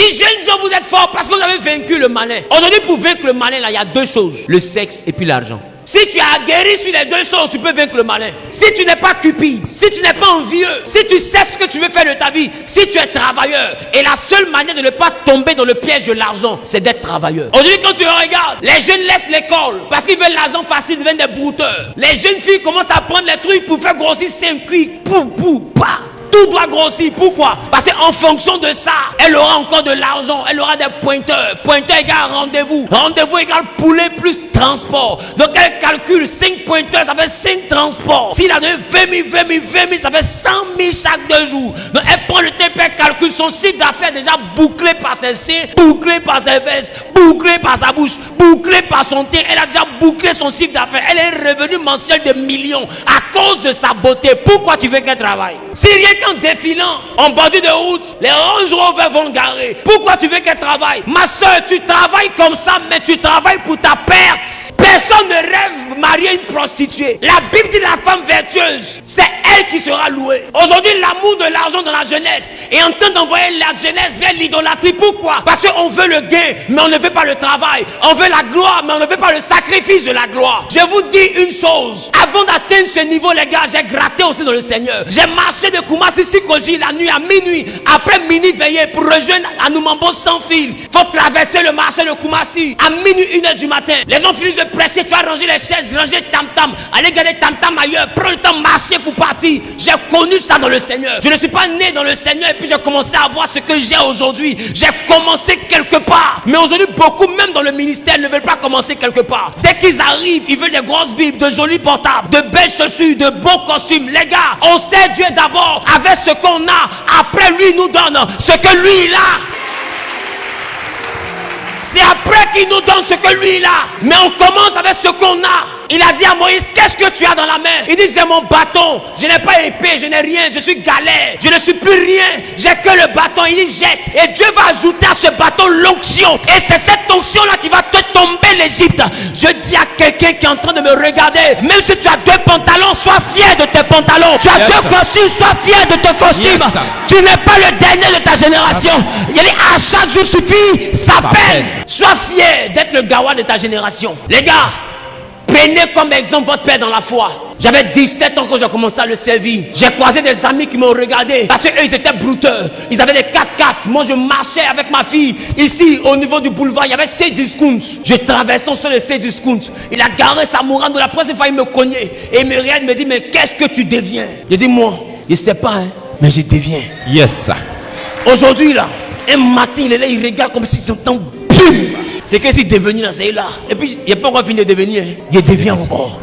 dit, jeunes gens, vous êtes forts parce que vous avez vaincu le malin. Aujourd'hui, pour vaincre le malin, là, il y a deux choses. Le sexe et puis l'argent. Si tu as guéri sur les deux choses, tu peux vaincre le malin. Si tu n'es pas cupide, si tu n'es pas envieux, si tu sais ce que tu veux faire de ta vie, si tu es travailleur, et la seule manière de ne pas tomber dans le piège de l'argent, c'est d'être travailleur. Aujourd'hui, quand tu regardes, les jeunes laissent l'école parce qu'ils veulent l'argent facile, ils deviennent des brouteurs. Les jeunes filles commencent à prendre les trucs pour faire grossir 5 cuits. Pas. Tout doit grossir. Pourquoi? Parce qu'en fonction de ça, elle aura encore de l'argent, elle aura des pointeurs. Pointeur égale rendez-vous. Rendez-vous égale poulet plus transport. Donc elle calcule 5 pointeurs, ça fait 5 transports. S'il a donné 20 000, ça fait 100 000 chaque 2 jours. Donc elle prend le temps, elle calcule son chiffre d'affaires déjà bouclé par ses seins, bouclé par ses vestes, bouclé par sa bouche, bouclé par son teint. Elle a déjà bouclé son chiffre d'affaires. Elle est revenue mensuelle de millions à cause de sa beauté. Pourquoi tu veux qu'elle travaille? Si rien qu'en défilant en bordure de route, les Range Rover vont garer. Pourquoi tu veux qu'elle travaille? Ma soeur, tu travailles comme ça, mais tu travailles pour ta perte. Personne ne rêve marier une prostituée. La Bible dit la femme vertueuse, c'est elle qui sera louée. Aujourd'hui, l'amour de l'argent dans la jeunesse est en train d'envoyer la jeunesse vers l'idolâtrie. Pourquoi? Parce qu'on veut le gain, mais on ne veut pas le travail. On veut la gloire, mais on ne veut pas le sacrifice de la gloire. Je vous dis une chose, avant d'atteindre ce niveau, les gars, j'ai gratté aussi dans le Seigneur. J'ai marché de Koumassi Sikoji la nuit à minuit, après minuit veillé pour rejoindre Anoumambo sans fil. Faut traverser le marché de Koumassi à minuit 1h du matin. Les gens finissent de presser, tu vas ranger les chaises, ranger tam-tam, aller garder tam-tam ailleurs, prends le temps de marcher pour partir. J'ai connu ça dans le Seigneur. Je ne suis pas né dans le Seigneur et puis j'ai commencé à voir ce que j'ai aujourd'hui. J'ai commencé quelque part. Mais aujourd'hui, beaucoup, même dans le ministère, ne veulent pas commencer quelque part. Dès qu'ils arrivent, ils veulent des grosses bibles, de jolis portables, de belles chaussures, de beaux costumes. Les gars, on sait Dieu d'abord avec ce qu'on a. Après, lui nous donne ce que lui il a. C'est après qu'il nous donne ce que lui il a. Mais on commence avec ce qu'on a. Il a dit à Moïse, qu'est-ce que tu as dans la main? Il dit, j'ai mon bâton, je n'ai pas épée, je n'ai rien, je suis galère, je ne suis plus rien, j'ai que le bâton. Il dit, jette. Et Dieu va ajouter à ce bâton l'onction. Et c'est cette onction-là qui va te tomber l'Égypte. Je dis à quelqu'un qui est en train de me regarder, même si tu as 2 pantalons, sois fier de tes pantalons. Tu as 2 costumes, sois fier de tes costumes. Tu n'es pas le dernier de ta génération. Il dit, à chaque jour suffit sa peine. Sois fier d'être le gawa de ta génération. Les gars, prenez comme exemple votre père dans la foi. J'avais 17 ans quand j'ai commencé à le servir. J'ai croisé des amis qui m'ont regardé parce qu'eux ils étaient brouteurs. Ils avaient des 4x4. Moi je marchais avec ma fille ici au niveau du boulevard. Il y avait 6 discounts. Je traversais sur les 6 discounts. Il a garé sa mourante de la première fois il me cognait. Et il me regarde, il me dit, mais qu'est-ce que tu deviens? Je dis, moi, je ne sais pas, hein, mais je deviens. Yes. Aujourd'hui là, un matin il est là, il regarde comme si son temps. C'est que si devenir là, c'est là. Et puis, il n'est pas encore fini de devenir. Il devient encore.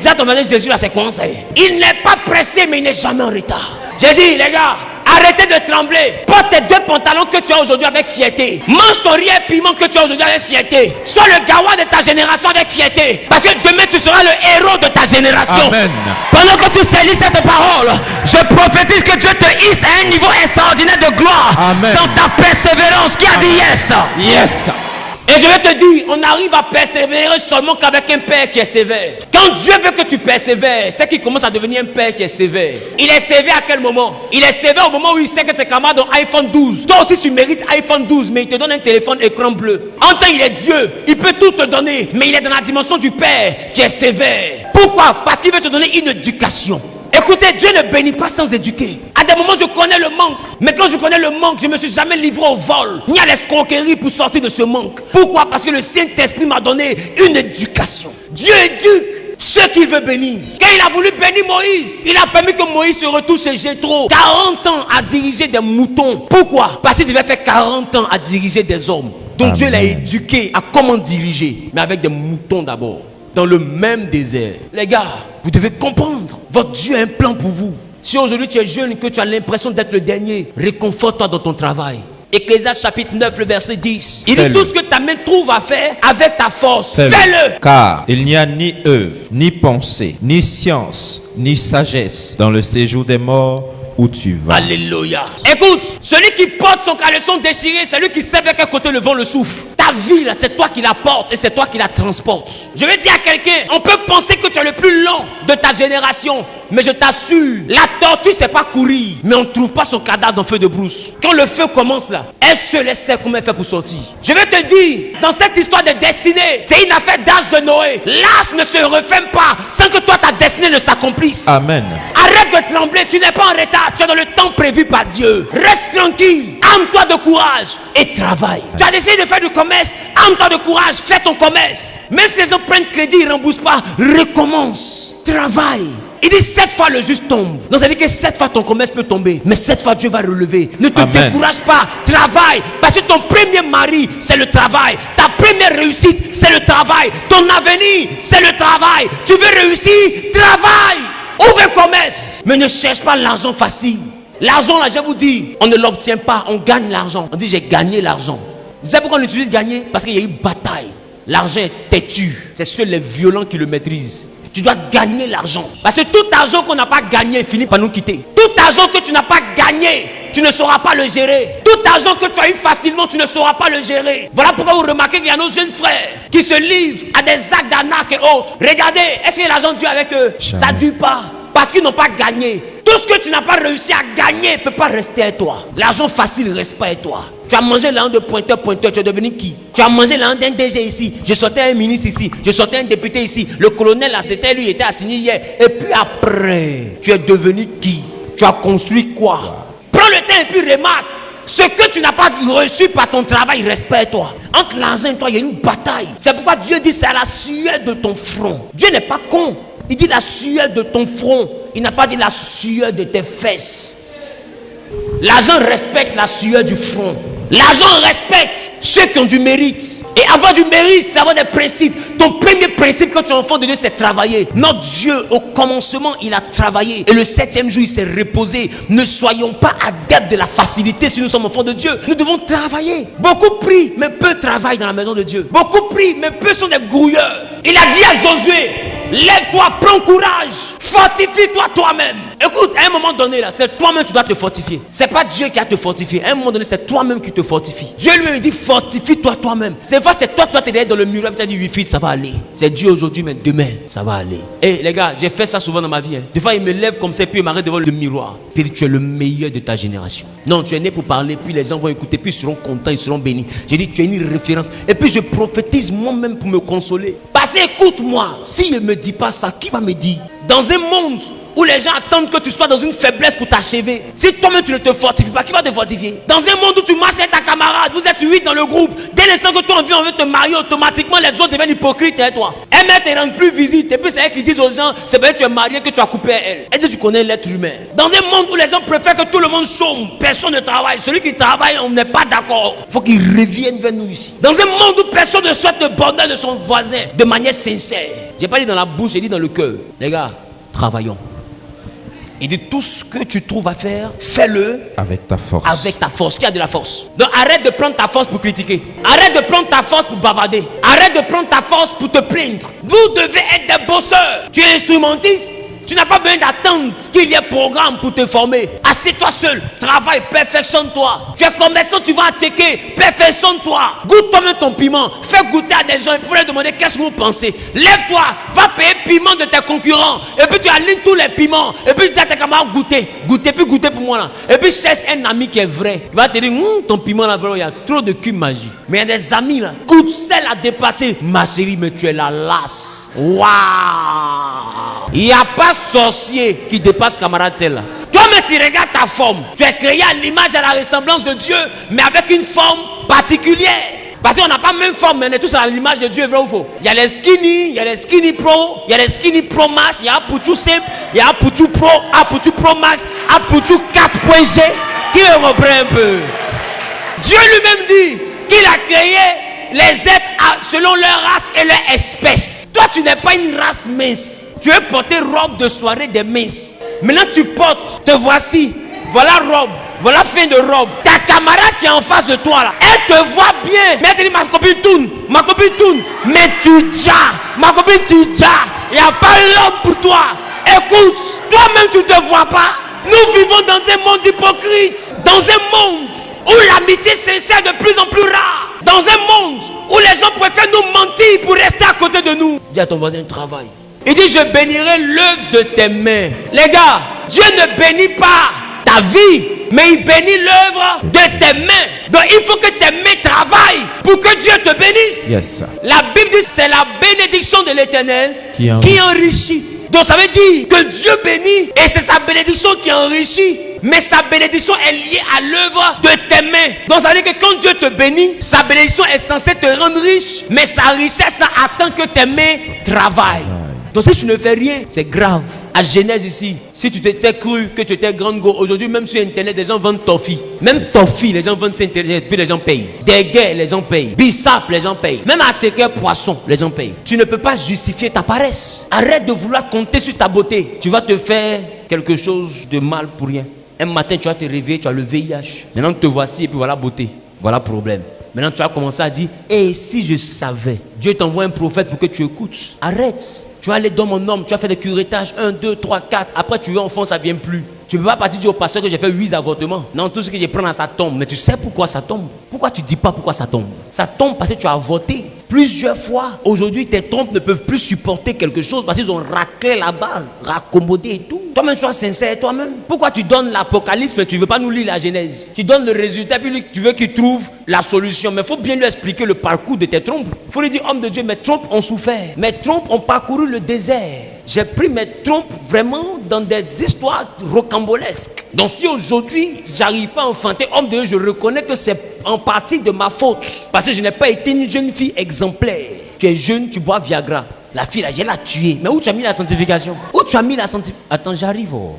J'ai entendu Jésus là, c'est quoi ça? Il n'est pas pressé, mais il n'est jamais en retard. J'ai dit, les gars, arrêtez de trembler. Porte tes 2 pantalons que tu as aujourd'hui avec fierté. Mange ton riz et piment que tu as aujourd'hui avec fierté. Sois le gawa de ta génération avec fierté. Parce que demain, tu seras le héros de ta génération. Amen. Pendant que tu saisis cette parole, je prophétise que Dieu te hisse à un niveau extraordinaire de gloire. Amen. Dans ta persévérance. Qui a dit yes? Yes. Et je vais te dire, on arrive à persévérer seulement qu'avec un père qui est sévère. Quand Dieu veut que tu persévères, c'est qu'il commence à devenir un père qui est sévère. Il est sévère à quel moment? Il est sévère au moment où il sait que tes camarades ont iPhone 12. Toi aussi tu mérites iPhone 12, mais il te donne un téléphone écran bleu. En temps il est Dieu, il peut tout te donner, mais il est dans la dimension du père qui est sévère. Pourquoi? Parce qu'il veut te donner une éducation. Écoutez, Dieu ne bénit pas sans éduquer. À des moments, je connais le manque. Mais quand je connais le manque, je ne me suis jamais livré au vol, ni à l'escroquerie pour sortir de ce manque. Pourquoi? Parce que le Saint-Esprit m'a donné une éducation. Dieu éduque ceux qu'il veut bénir. Quand il a voulu bénir Moïse, il a permis que Moïse se retrouve chez Jéthro. 40 ans à diriger des moutons. Pourquoi? Parce qu'il devait faire 40 ans à diriger des hommes. Donc Dieu l'a éduqué à comment diriger. Mais avec des moutons d'abord. Dans le même désert. Les gars, vous devez comprendre. Votre Dieu a un plan pour vous. Si aujourd'hui tu es jeune et que tu as l'impression d'être le dernier, réconforte-toi dans ton travail. Ecclésiaste chapitre 9, le verset 10. Il dit tout ce que ta main trouve à faire avec ta force, fais-le. Car il n'y a ni œuvre, ni pensée, ni science, ni sagesse dans le séjour des morts où tu vas. Alléluia. Écoute, celui qui porte son caleçon déchiré, c'est lui qui sait vers quel côté le vent le souffle. Ta vie là, c'est toi qui la portes et c'est toi qui la transportes. Je vais dire à quelqu'un, on peut penser que tu es le plus lent de ta génération, Mais je t'assure, la tortue c'est pas courir, mais on ne trouve pas son cadavre dans le feu de brousse. Quand le feu commence là, elle se laisse comment elle fait pour sortir. Je vais te dire, dans cette histoire de destinée, c'est une affaire d'âge de Noé. L'âge ne se referme pas sans que toi ta destinée ne s'accomplisse. Amen. Arrête de trembler, tu n'es pas en retard, tu es dans le temps prévu par Dieu. Reste tranquille, arme-toi de courage et travaille. Tu as décidé de faire du commerce, arme-toi de courage, fais ton commerce. Même si les gens prennent crédit, ils ne remboursent pas, recommence, travaille. Il dit 7 fois le juste tombe. Donc ça veut dire que 7 fois ton commerce peut tomber, mais 7 fois Dieu va relever. Ne te décourage pas, travaille. Parce que ton premier mari, c'est le travail. Ta première réussite, c'est le travail. Ton avenir, c'est le travail. Tu veux réussir, travaille. Ouvre un commerce, mais ne cherche pas l'argent facile. L'argent là, je vous dis, on ne l'obtient pas, on gagne l'argent. On dit j'ai gagné l'argent. Vous savez pourquoi on utilise gagner? Parce qu'il y a eu bataille. L'argent est têtu. C'est seuls les violents qui le maîtrisent. Tu dois gagner l'argent. Parce que tout argent qu'on n'a pas gagné finit par nous quitter. Tout argent que tu n'as pas gagné, tu ne sauras pas le gérer. Tout argent que tu as eu facilement, tu ne sauras pas le gérer. Voilà pourquoi vous remarquez qu'il y a nos jeunes frères qui se livrent à des actes d'arnaque et autres. Regardez, est-ce que l'argent dure avec eux? Ça ne dure pas. Parce qu'ils n'ont pas gagné. Tout ce que tu n'as pas réussi à gagner ne peut pas rester à toi. L'argent facile ne reste pas à toi. Tu as mangé l'argent de pointeur, tu es devenu qui? Tu as mangé l'argent d'un DG ici. Je sortais un ministre ici. Je sortais un député ici. Le colonel là, c'était lui, il était assigné hier. Et puis après, tu es devenu qui? Tu as construit quoi? Prends le temps et puis remarque. Ce que tu n'as pas reçu par ton travail, il reste pas à toi. Entre l'argent et toi, il y a une bataille. C'est pourquoi Dieu dit c'est à la sueur de ton front. Dieu n'est pas con. Il dit la sueur de ton front. Il n'a pas dit la sueur de tes fesses. L'argent respecte la sueur du front. L'argent respecte ceux qui ont du mérite. Et avoir du mérite, c'est avoir des principes. Ton premier principe quand tu es enfant de Dieu, c'est travailler. Notre Dieu, au commencement, il a travaillé. Et le 7e jour, il s'est reposé. Ne soyons pas adeptes de la facilité si nous sommes enfants de Dieu. Nous devons travailler. Beaucoup prient, mais peu travaillent dans la maison de Dieu. Beaucoup prient, mais peu sont des grouilleurs. Il a dit à Josué, lève-toi, prends courage, fortifie-toi toi-même. Écoute, à un moment donné là, c'est toi-même qui dois te fortifier. C'est pas Dieu qui a te fortifié. À un moment donné, c'est toi-même qui te fortifie. Dieu lui dit fortifie-toi toi-même. C'est vrai, c'est toi t'es derrière dans le miroir, tu as dit 8 feet, ça va aller. C'est Dieu aujourd'hui, mais demain, ça va aller. Et les gars, j'ai fait ça souvent dans ma vie. Des fois, il me lève comme ça, puis il m'arrête devant le miroir. Puis tu es le meilleur de ta génération. Non, tu es né pour parler, puis les gens vont écouter, puis ils seront contents, ils seront bénis. J'ai dit, tu es une référence. Et puis je prophétise moi-même pour me consoler. Parce que écoute-moi, s'il ne me dit pas ça, qui va me dire? Dans un monde où les gens attendent que tu sois dans une faiblesse pour t'achever, si toi-même tu ne te fortifies pas, qui va te fortifier? Dans un monde où tu marches avec ta camarade, vous êtes 8 dans le groupe, dès l'instant que toi on veut te marier, automatiquement les autres deviennent hypocrites et toi. Elle ne te rend plus visite, et puis c'est elle qui dit aux gens, c'est parce que tu es marié que tu as coupé à elle. Elle dit tu connais l'être humain. Dans un monde où les gens préfèrent que tout le monde chôme, personne ne travaille, celui qui travaille on n'est pas d'accord, il faut qu'il revienne vers nous ici. Dans un monde où personne ne souhaite le bonheur de son voisin de manière sincère, j'ai pas dit dans la bouche, j'ai dit dans le cœur. Les gars, travaillons. Il dit tout ce que tu trouves à faire, fais-le avec ta force. Avec ta force. Qui a de la force? Donc arrête de prendre ta force pour critiquer. Arrête de prendre ta force pour bavarder. Arrête de prendre ta force pour te plaindre. Vous devez être des bosseurs. Tu es instrumentiste. Tu n'as pas besoin d'attendre qu'il y ait programme pour te former. Assieds-toi seul, travaille, perfectionne-toi. Tu es commerçant, tu vas attaquer, perfectionne-toi. Goûte toi-même ton piment. Fais goûter à des gens. Il faut leur demander qu'est-ce que vous pensez. Lève-toi, va payer le piment de tes concurrents. Et puis tu alignes tous les piments. Et puis tu dis à tes camarades goûter. Goûter, puis goûter pour moi là. Et puis cherche un ami qui est vrai. Il va te dire, ton piment là, il y a trop de cul magie. Mais il y a des amis là. Goûte celle à dépasser. Ma chérie, mais tu es la lasse. Waouh! Il n'y a pas sorcier qui dépasse camarade celle-là. Toi-même tu regardes ta forme. Tu es créé à l'image et à la ressemblance de Dieu, mais avec une forme particulière. Parce qu'on n'a pas la même forme, mais on est tous à l'image de Dieu, vrai ou faux? Il y a les skinny, il y a les skinny pro, il y a les skinny pro max, il y a un poutou simple, il y a un poutou pro, un poutou pro max, un poutou 4.G. Qui me reprend un peu? Dieu lui-même dit qu'il a créé les êtres selon leur race et leur espèce. Toi, tu n'es pas une race mince. Tu veux porter robe de soirée des minces. Maintenant, tu portes, te voici. Voilà robe, voilà fin de robe. Ta camarade qui est en face de toi là, elle te voit bien. Mais elle te dit, ma copine tourne, mais tu déjà, ma copine tu déjà. Il n'y a pas l'homme pour toi. Écoute, toi-même tu ne te vois pas. Nous vivons dans un monde hypocrite. Dans un monde où l'amitié sincère est de plus en plus rare. Dans un monde où les gens préfèrent nous mentir pour rester à côté de nous. Dis à ton voisin, travaille. Il dit, je bénirai l'œuvre de tes mains. Les gars, Dieu ne bénit pas ta vie, mais il bénit l'œuvre de tes mains. Donc il faut que tes mains travaillent pour que Dieu te bénisse. Yes, sir. La Bible dit que c'est la bénédiction de l'Éternel Qui enrichit. Donc ça veut dire que Dieu bénit et c'est sa bénédiction qui enrichit. Mais sa bénédiction est liée à l'œuvre de tes mains. Donc ça veut dire que quand Dieu te bénit, sa bénédiction est censée te rendre riche. Mais sa richesse attend que tes mains travaillent. Donc si tu ne fais rien, c'est grave. À Genèse ici, si tu t'étais cru que tu étais grande go, aujourd'hui même sur internet, les gens vendent toffee. Même toffee, les gens vendent sur internet, puis les gens payent. Des guerres, les gens payent. Bissap, les gens payent. Même à Teker poisson, les gens payent. Tu ne peux pas justifier ta paresse. Arrête de vouloir compter sur ta beauté. Tu vas te faire quelque chose de mal pour rien. Un matin, tu vas te réveiller, tu as le VIH. Maintenant te voici et puis voilà beauté. Voilà problème. Maintenant tu vas commencer à dire, et si je savais, Dieu t'envoie un prophète pour que tu écoutes. Arrête. Tu vas aller dans mon homme, tu vas faire des curettages, 1, 2, 3, 4. Après, tu veux enfant, ça ne vient plus. Tu ne peux pas partir dire au pasteur que j'ai fait 8 avortements. Non, tout ce que j'ai pris dans ça tombe. Mais tu sais pourquoi ça tombe? Pourquoi tu ne dis pas pourquoi ça tombe? Ça tombe parce que tu as avorté plusieurs fois. Aujourd'hui, tes trompes ne peuvent plus supporter quelque chose parce qu'ils ont raclé la base, raccommodé et tout. Toi-même, sois sincère, toi-même. Pourquoi tu donnes l'Apocalypse mais tu ne veux pas nous lire la Genèse? Tu donnes le résultat puis tu veux qu'il trouve la solution. Mais il faut bien lui expliquer le parcours de tes trompes. Il faut lui dire, homme de Dieu, mes trompes ont souffert. Mes trompes ont parcouru le désert. J'ai pris mes trompes vraiment dans des histoires rocambolesques. Donc si aujourd'hui, j'arrive pas à enfanter, homme de Dieu, je reconnais que c'est en partie de ma faute. Parce que je n'ai pas été une jeune fille exemplaire. Tu es jeune, tu bois Viagra. La fille là, je l'ai tuée. Mais où tu as mis la sanctification? Où tu as mis la sanctification? Attends, j'arrive. Oh.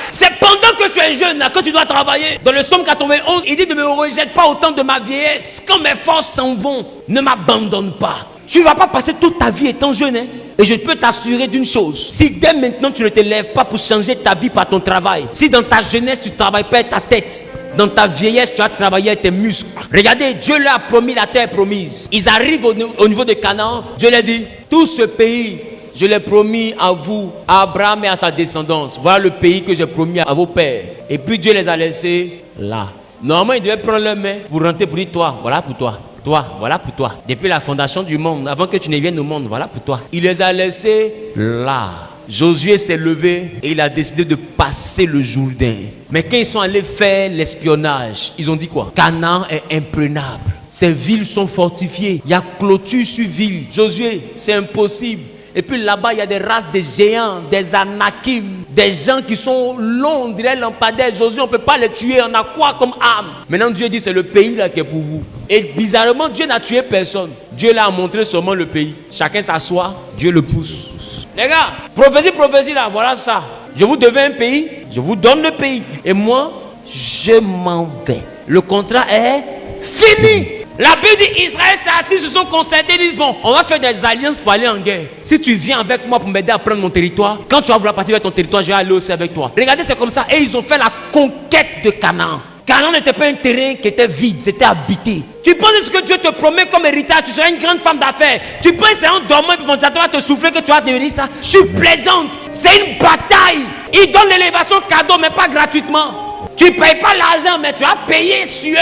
C'est pendant que tu es jeune, là, que tu dois travailler. Dans le psaume 91, il dit ne me rejette pas au temps de ma vieillesse. Quand mes forces s'en vont, ne m'abandonne pas. Tu ne vas pas passer toute ta vie étant jeune. Hein? Et je peux t'assurer d'une chose. Si dès maintenant tu ne te lèves pas pour changer ta vie par ton travail, si dans ta jeunesse tu ne travailles pas avec ta tête, dans ta vieillesse tu as travaillé avec tes muscles. Regardez, Dieu leur a promis la terre promise. Ils arrivent au niveau de Canaan. Dieu leur dit, tout ce pays, je l'ai promis à vous, à Abraham et à sa descendance. Voilà le pays que j'ai promis à vos pères. Et puis Dieu les a laissés là. Normalement, ils devaient prendre leur main pour rentrer pour dire, toi, voilà pour toi. Toi, voilà pour toi. Depuis la fondation du monde, avant que tu ne viennes au monde, voilà pour toi. Il les a laissés là. Josué s'est levé et il a décidé de passer le Jourdain. Mais quand ils sont allés faire l'espionnage, ils ont dit quoi? Canaan est imprenable. Ces villes sont fortifiées. Il y a clôture sur ville. Josué, c'est impossible. Et puis là-bas, il y a des races de géants, des anakim, des gens qui sont longs, on dirait lampadaires. Josué, on ne peut pas les tuer, on a quoi comme âme? Maintenant, Dieu dit, c'est le pays là qui est pour vous. Et bizarrement, Dieu n'a tué personne. Dieu leur a montré seulement le pays. Chacun s'assoit, Dieu le pousse. Les gars, prophétie là, voilà ça. Je vous devais un pays, je vous donne le pays. Et moi, je m'en vais. Le contrat est fini. La Bible dit Israël s'est assis, se sont concertés, ils disent bon, on va faire des alliances pour aller en guerre. Si tu viens avec moi pour m'aider à prendre mon territoire, quand tu vas vouloir partir avec ton territoire, je vais aller aussi avec toi. Regardez, c'est comme ça. Et ils ont fait la conquête de Canaan. Canaan n'était pas un terrain qui était vide, c'était habité. Tu penses que ce que Dieu te promet comme héritage, tu seras une grande femme d'affaires. Tu penses que c'est en dormant et ventilateur va te souffler que tu vas devenir ça. Tu plaisantes. C'est une bataille. Il donne l'élévation cadeau, mais pas gratuitement. Tu ne payes pas l'argent, mais tu as payé sueur.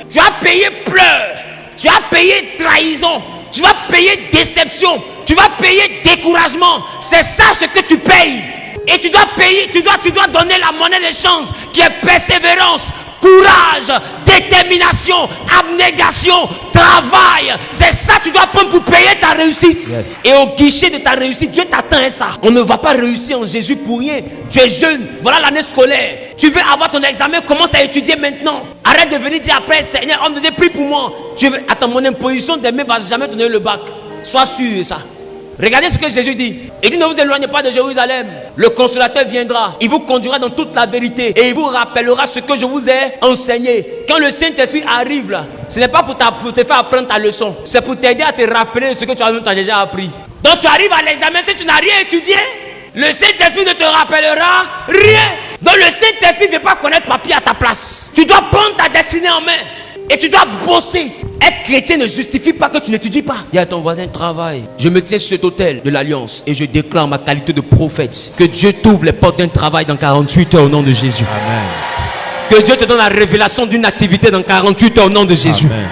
Tu as payé pleurs. Tu as payé trahison. Tu vas payer déception. Tu vas payer découragement. C'est ça ce que tu payes. Et tu dois payer, tu dois donner la monnaie des chances qui est persévérance, courage, détermination, abnégation, travail. C'est ça que tu dois prendre pour payer ta réussite. Yes. Et au guichet de ta réussite, Dieu t'attend à ça. On ne va pas réussir en Jésus pour rien. Tu es jeune, voilà l'année scolaire. Tu veux avoir ton examen, commence à étudier maintenant. Arrête de venir dire après, Seigneur, on me dit prie pour moi. Attends, mon imposition des mains ne va jamais te donner le bac. Sois sûr de ça. Regardez ce que Jésus dit. Il dit ne vous éloignez pas de Jérusalem. Le consolateur viendra. Il vous conduira dans toute la vérité. Et il vous rappellera ce que je vous ai enseigné. Quand le Saint-Esprit arrive là, ce n'est pas pour te faire apprendre ta leçon. C'est pour t'aider à te rappeler ce que tu as déjà appris. Donc tu arrives à l'examen, si tu n'as rien étudié, le Saint-Esprit ne te rappellera rien. Donc le Saint-Esprit ne veut pas connaître papier à ta place. Tu dois prendre ta destinée en main. Et tu dois bosser. Être chrétien ne justifie pas que tu n'étudies pas. Dis à ton voisin, travaille. Je me tiens sur cet autel de l'Alliance et je déclare ma qualité de prophète que Dieu t'ouvre les portes d'un travail dans 48 heures au nom de Jésus. Amen. Que Dieu te donne la révélation d'une activité dans 48 heures au nom de Jésus. Amen.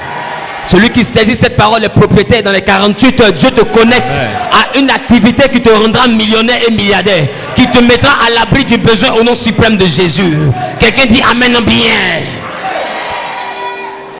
Celui qui saisit cette parole est propriétaire dans les 48 heures. Dieu te connecte à une activité qui te rendra millionnaire et milliardaire, qui te mettra à l'abri du besoin au nom suprême de Jésus. Quelqu'un dit Amen bien.